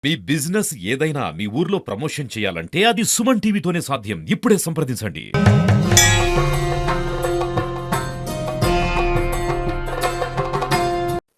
మీ business ఏదైనా మీ ఊర్లో promotion చేయాలంటే అది సుమన్ టీవీతోనే సాధ్యం. ఇప్పుడే సంప్రదించండి.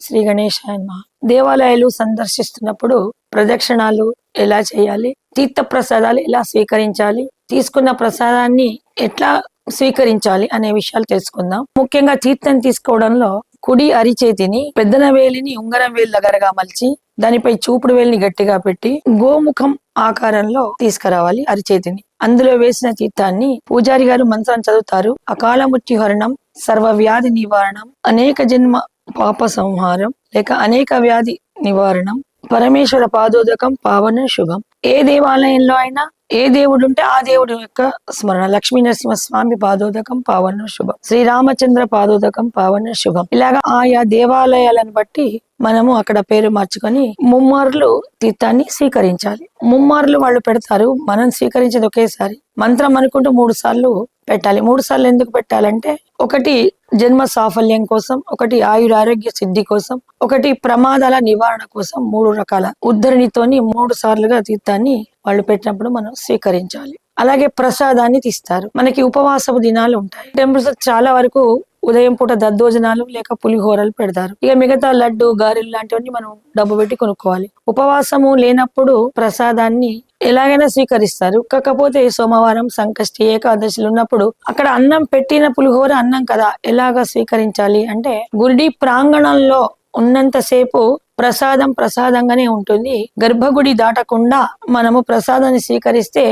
శ్రీ గణేశాయ నమః. దేవాలయాలు సందర్శిస్తున్నప్పుడు ప్రదక్షిణాలు ఎలా చేయాలి, తీర్థ ప్రసాదాలు ఎలా స్వీకరించాలి, తీసుకున్న ప్రసాదాన్ని ఎట్లా స్వీకరించాలి అనే విషయాలు తెలుసుకుందాం. ముఖ్యంగా తీర్థం తీసుకోవడంలో కుడి అరిచేతిని పెద్దన వేలిని ఉంగరం వేలు దగ్గరగా మలిచి దానిపై చూపుడు వేలిని గట్టిగా పెట్టి గోముఖం ఆకారంలో తీసుకురావాలి అరిచేతిని. అందులో వేసిన తీర్థాన్ని పూజారి గారు మంత్రం చదువుతారు. అకాల మృత్యుహరణం, సర్వ వ్యాధి నివారణం, అనేక జన్మ పాప సంహారం లేక అనేక వ్యాధి నివారణం, పరమేశ్వర పాదోదకం పావన శుభం. ఏ దేవాలయంలో అయినా ఏ దేవుడు ఉంటే ఆ దేవుడు యొక్క స్మరణ. లక్ష్మీ నరసింహ స్వామి పాదోదకం పావన శుభం, శ్రీరామచంద్ర పాదోదకం పావన శుభం. ఇలాగా ఆయా దేవాలయాలను బట్టి మనము అక్కడ పేరు మార్చుకొని ముమ్మార్లు తీర్థాన్ని స్వీకరించాలి. ముమ్మార్లు వాళ్ళు పెడతారు, మనం స్వీకరించేది ఒకేసారి. మంత్రం అనుకుంటూ 3 సార్లు పెట్టాలి. 3 సార్లు ఎందుకు పెట్టాలంటే, ఒకటి జన్మ సాఫల్యం కోసం, ఒకటి ఆయురారోగ్య సిద్ధి కోసం, ఒకటి ప్రమాదాల నివారణ కోసం 3 రకాల ఉద్ధరణితోని 3 సార్లుగా తీర్థాన్ని వాళ్ళు పెట్టినప్పుడు మనం స్వీకరించాలి. అలాగే ప్రసాదాన్ని తీస్తారు. మనకి ఉపవాసపు దినాలు ఉంటాయి. టెంపుల్స్ చాలా వరకు ఉదయం పూట దద్దోజనాలు లేక పులిహోరలు పెడతారు. ఇక మిగతా లడ్డు గారెలు లాంటివన్నీ మనం డబ్బు పెట్టి కొనుక్కోవాలి. ఉపవాసము లేనప్పుడు ప్రసాదాన్ని ఎలాగైనా స్వీకరిస్తారు. కాకపోతే సోమవారం, సంకష్టి, ఏకాదశులు ఉన్నప్పుడు అక్కడ అన్నం పెట్టిన పులిహోర అన్నం కదా, ఎలాగా స్వీకరించాలి అంటే, గుడి ప్రాంగణంలో ఉన్నంతసేపు ప్రసాదం ప్రసాదంగానే ఉంటుంది. గర్భగుడి దాటకుండా మనము ప్రసాదాన్ని స్వీకరిస్తే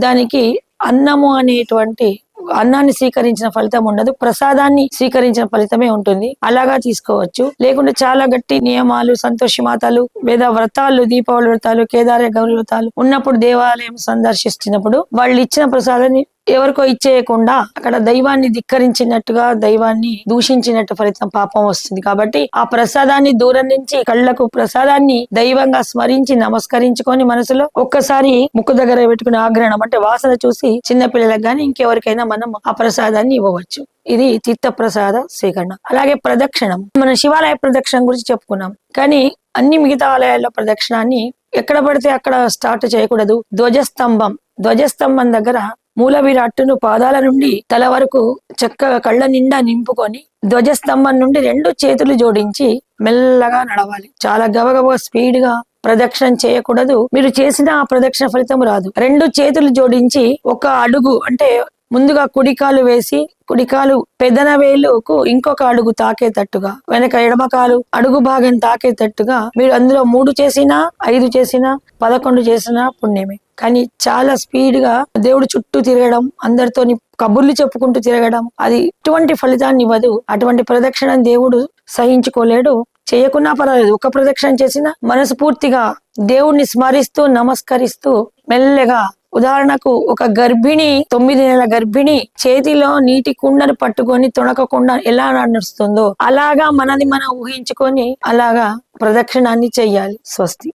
దానికి అన్నము అనేటువంటి అన్నాన్ని స్వీకరించిన ఫలితం ఉండదు, ప్రసాదాన్ని స్వీకరించిన ఫలితమే ఉంటుంది. అలాగా తీసుకోవచ్చు. లేకుంటే చాలా గట్టి నియమాలు, సంతోషి మాతలు, వేద వ్రతాలు, దీపావళి వ్రతాలు, కేదార గౌరీ వ్రతాలు ఉన్నప్పుడు దేవాలయం సందర్శిస్తున్నప్పుడు వాళ్ళు ఇచ్చిన ప్రసాదాన్ని ఎవరికో ఇచ్చేయకుండా అక్కడ దైవాన్ని ధిక్కరించినట్టుగా, దైవాన్ని దూషించినట్టు ఫలితం పాపం వస్తుంది. కాబట్టి ఆ ప్రసాదాన్ని దూరం నుంచి కళ్ళకు ప్రసాదాన్ని దైవంగా స్మరించి నమస్కరించుకొని మనసులో ఒక్కసారి ముక్కు దగ్గర పెట్టుకుని ఆగ్రహణం అంటే వాసన చూసి చిన్నపిల్లలకు గాని ఇంకెవరికైనా మనం ఆ ప్రసాదాన్ని ఇవ్వవచ్చు. ఇది తీర్థ ప్రసాద స్వీకరణ. అలాగే ప్రదక్షిణం, మనం శివాలయ ప్రదక్షిణం గురించి చెప్పుకున్నాం. కానీ అన్ని మిగతా ఆలయాల్లో ప్రదక్షిణాన్ని ఎక్కడ పడితే అక్కడ స్టార్ట్ చేయకూడదు. ధ్వజస్తంభం దగ్గర మూల విరాట్టును పాదాల నుండి తల వరకు చక్కగా కళ్ళ నిండా నింపుకొని ధ్వజస్తంభం నుండి 2 చేతులు జోడించి మెల్లగా నడవాలి. చాలా గబగబా స్పీడ్ గా ప్రదక్షిణం చేయకూడదు. మీరు చేసిన ఆ ప్రదక్షిణ ఫలితం రాదు. 2 చేతులు జోడించి ఒక అడుగు అంటే ముందుగా కుడికాలు వేసి, కుడికాలు పెదన వేలుకు ఇంకొక అడుగు తాకేటట్టుగా, వెనక ఎడమకాలు అడుగు భాగం తాకేటట్టుగా మీరు అందులో 3 చేసినా, 5 చేసినా, 11 చేసినా పుణ్యమే. కానీ చాలా స్పీడ్ గా దేవుడు చుట్టూ తిరగడం, అందరితోని కబుర్లు చెప్పుకుంటూ తిరగడం, అది ఎటువంటి ఫలితాన్ని ఇవ్వదు. అటువంటి ప్రదక్షిణం దేవుడు సహించుకోలేడు. చేయకున్నా పర్వాలేదు, ఒక ప్రదక్షిణ చేసినా మనస్ఫూర్తిగా దేవుణ్ణి స్మరిస్తూ నమస్కరిస్తూ మెల్లగా. ఉదాహరణకు ఒక గర్భిణి, 9 నెలల గర్భిణి చేతిలో నీటి కుండను పట్టుకొని తొణకకుండా ఎలా నడుస్తుందో అలాగా మనది మనం ఊహించుకొని అలాగా ప్రదక్షిణాన్ని చెయ్యాలి. స్వస్తి.